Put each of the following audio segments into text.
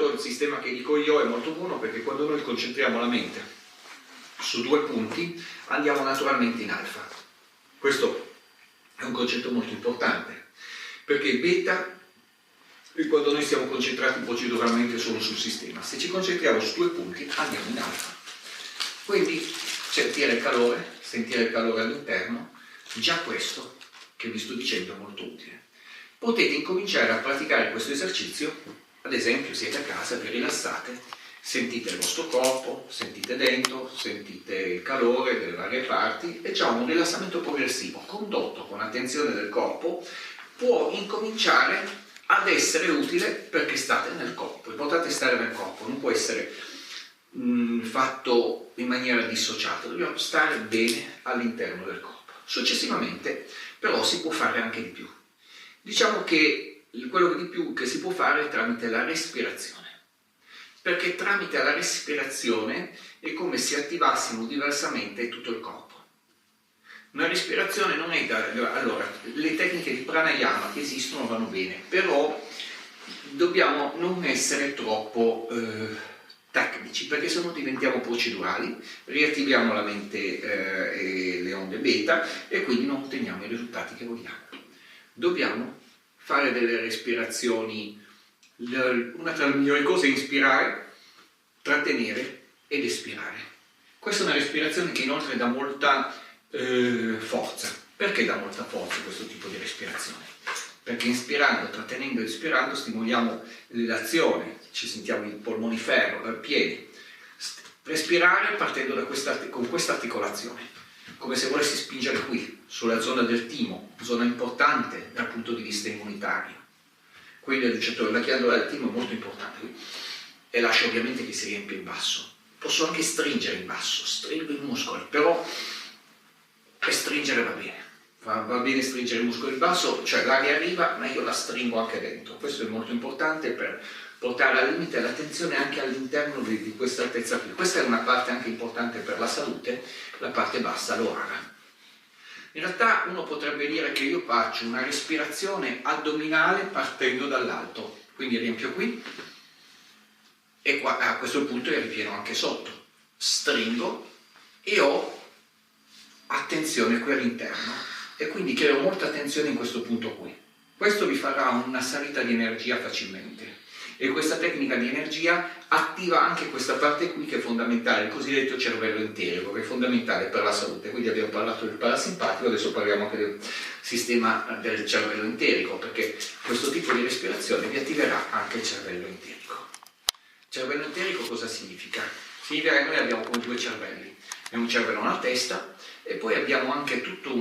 intanto il sistema che dico io è molto buono perché quando noi concentriamo la mente su due punti andiamo naturalmente in alfa. Questo è un concetto molto importante, perché il beta è quando noi siamo concentrati proceduralmente solo sul sistema. Se ci concentriamo su due punti andiamo in alfa. Quindi sentire il calore all'interno, già questo che vi sto dicendo è molto utile. Potete incominciare a praticare questo esercizio, ad esempio siete a casa, vi rilassate, sentite il vostro corpo, sentite dentro, sentite il calore delle varie parti e già un rilassamento progressivo condotto con attenzione del corpo può incominciare ad essere utile perché state nel corpo. L'importante è stare nel corpo, non può essere fatto in maniera dissociata, dobbiamo stare bene all'interno del corpo. Successivamente però si può fare anche di più. Diciamo che quello di più che si può fare è tramite la respirazione, perché tramite la respirazione è come se attivassimo diversamente tutto il corpo. Una respirazione non è allora, le tecniche di pranayama che esistono vanno bene, però dobbiamo non essere troppo tecnici, perché se no diventiamo procedurali, riattiviamo la mente e le onde beta e quindi non otteniamo i risultati che vogliamo. Dobbiamo fare delle respirazioni, una tra le migliori cose è inspirare, trattenere ed espirare. Questa è una respirazione che inoltre dà molta forza. Perché dà molta forza questo tipo di respirazione? Perché inspirando, trattenendo ed espirando stimoliamo l'azione, ci sentiamo i polmoni pieni. Respirare partendo con questa articolazione, come se volessi spingere qui, sulla zona del timo, zona importante dal punto di vista immunitario. Quindi la ghiandola del timo è molto importante qui. E lascio ovviamente che si riempie in basso. Posso anche stringere in basso, stringo i muscoli, però per stringere va bene stringere i muscoli in basso, cioè l'aria arriva ma io la stringo anche dentro. Questo è molto importante per portare al limite l'attenzione anche all'interno di questa altezza qui. Questa è una parte anche importante per la salute, la parte bassa, l'oara. In realtà uno potrebbe dire che io faccio una respirazione addominale partendo dall'alto, quindi riempio qui e qua, a questo punto io ripieno anche sotto, stringo e ho attenzione qui all'interno e quindi creo molta attenzione in questo punto qui. Questo vi farà una salita di energia facilmente e questa tecnica di energia attiva anche questa parte qui che è fondamentale, il cosiddetto cervello enterico, che è fondamentale per la salute. Quindi abbiamo parlato del parasimpatico, adesso parliamo anche del sistema del cervello enterico, perché questo tipo di respirazione vi attiverà anche il cervello enterico. Cervello enterico cosa significa? Significa che noi abbiamo come due cervelli, abbiamo un cervello nella testa e poi abbiamo anche tutto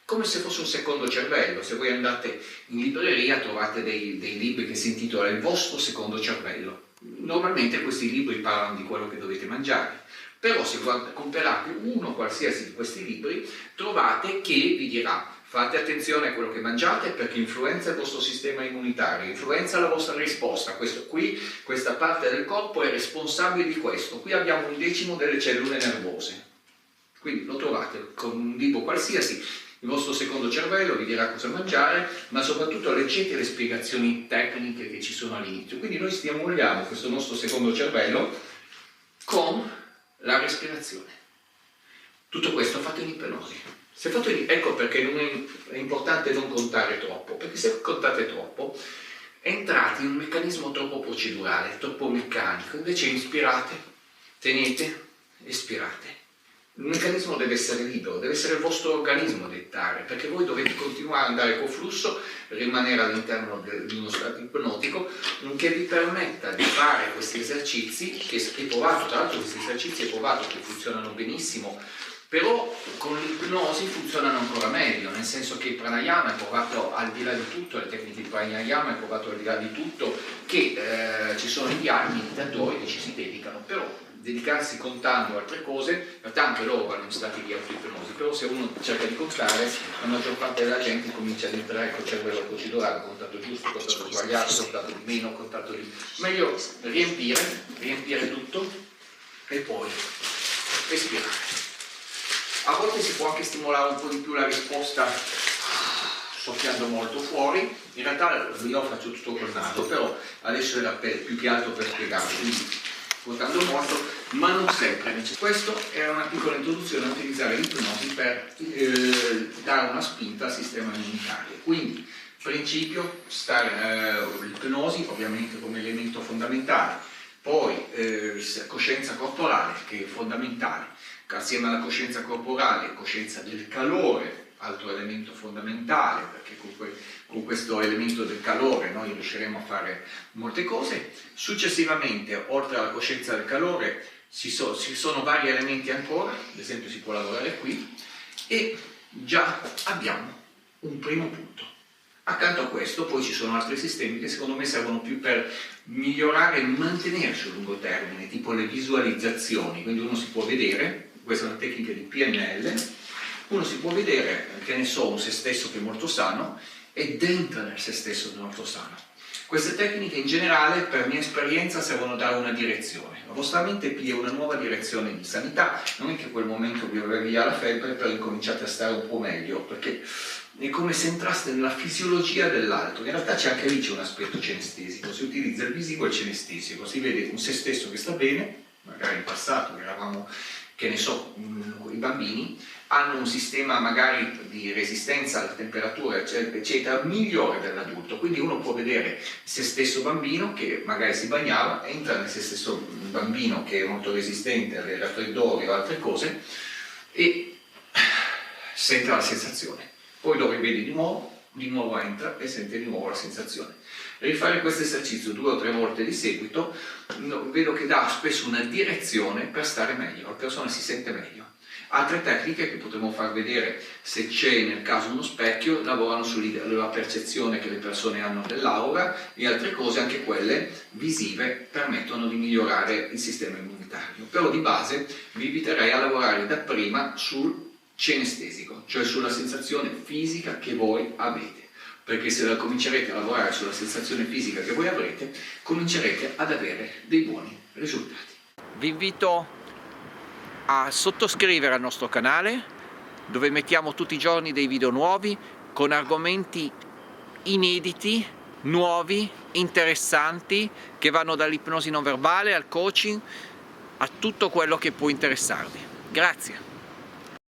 come se fosse un secondo cervello. Se voi andate in libreria trovate dei libri che si intitolano Il vostro secondo cervello. Normalmente questi libri parlano di quello che dovete mangiare, però se comprate uno qualsiasi di questi libri trovate che vi dirà: fate attenzione a quello che mangiate perché influenza il vostro sistema immunitario, influenza la vostra risposta. Questa parte del corpo è responsabile di questo. Qui abbiamo 1/10 delle cellule nervose. Quindi lo trovate con un libro qualsiasi, il vostro secondo cervello vi dirà cosa mangiare, ma soprattutto leggete le spiegazioni tecniche che ci sono all'inizio. Quindi noi stimoliamo questo nostro secondo cervello con la respirazione. Tutto questo fatto in ipnosi. Ecco perché è importante non contare troppo, perché se contate troppo entrate in un meccanismo troppo procedurale, troppo meccanico. Invece inspirate, tenete, espirate. Il meccanismo deve essere libero, deve essere il vostro organismo a dettare, perché voi dovete continuare ad andare col flusso, rimanere all'interno di uno stato ipnotico che vi permetta di fare questi esercizi che è provato, tra l'altro questi esercizi è provato che funzionano benissimo, però con l'ipnosi funzionano ancora meglio, nel senso che il pranayama è provato al di là di tutto, le tecniche di pranayama è provato al di là di tutto, che ci sono gli meditatori che ci si dedicano, però dedicarsi contando altre cose, in realtà anche loro vanno in stati di auto-ipnosi, però se uno cerca di contare, la maggior parte della gente comincia ad entrare col cervello procedurale, contato giusto, contato sbagliato, contato di meno, contato di... Meglio riempire tutto e poi respirare. A volte si può anche stimolare un po' di più la risposta soffiando molto fuori. In realtà io faccio tutto col naso, però adesso era più che altro per spiegarvi, quindi ruotando molto, ma non sempre. Questo era una piccola introduzione a utilizzare l'ipnosi per dare una spinta al sistema immunitario. Quindi, principio, l'ipnosi ovviamente come elemento fondamentale, poi coscienza corporale, che è fondamentale, assieme alla coscienza corporale, coscienza del calore, altro elemento fondamentale, perché con questo elemento del calore noi riusciremo a fare molte cose. Successivamente, oltre alla coscienza del calore, ci sono vari elementi ancora, ad esempio si può lavorare qui, e già abbiamo un primo punto. Accanto a questo poi ci sono altri sistemi che secondo me servono più per migliorare e mantenere sul lungo termine, tipo le visualizzazioni, quindi uno si può vedere, questa è una tecnica di PNL, uno si può vedere, che ne so, un se stesso che è molto sano ed entra nel se stesso molto sano. Queste tecniche in generale, per mia esperienza, servono a dare una direzione. La vostra mente piglia una nuova direzione di sanità, non è che a quel momento vi va via la febbre per incominciate a stare un po' meglio, perché è come se entraste nella fisiologia dell'altro. In realtà anche lì c'è un aspetto cenestesico, si utilizza il visivo e il cenestesico, si vede un se stesso che sta bene, magari in passato eravamo, che ne so, i bambini hanno un sistema magari di resistenza alla temperatura eccetera migliore dell'adulto, quindi uno può vedere se stesso bambino che magari si bagnava, entra nel se stesso bambino che è molto resistente alle raffreddori o altre cose e sente la sensazione, poi lo rivede di nuovo entra e sente di nuovo la sensazione. Rifare questo esercizio 2 o 3 volte di seguito vedo che dà spesso una direzione per stare meglio, la persona si sente meglio. Altre tecniche che potremmo far vedere, se c'è nel caso uno specchio, lavorano sulla percezione che le persone hanno dell'aura e altre cose, anche quelle visive, permettono di migliorare il sistema immunitario. Però di base vi inviterei a lavorare dapprima sul cenestesico, cioè sulla sensazione fisica che voi avete. Perché se comincerete a lavorare sulla sensazione fisica che voi avrete, comincerete ad avere dei buoni risultati. Vi invito a sottoscrivere al nostro canale, dove mettiamo tutti i giorni dei video nuovi con argomenti inediti, nuovi, interessanti, che vanno dall'ipnosi non verbale al coaching, a tutto quello che può interessarvi. Grazie.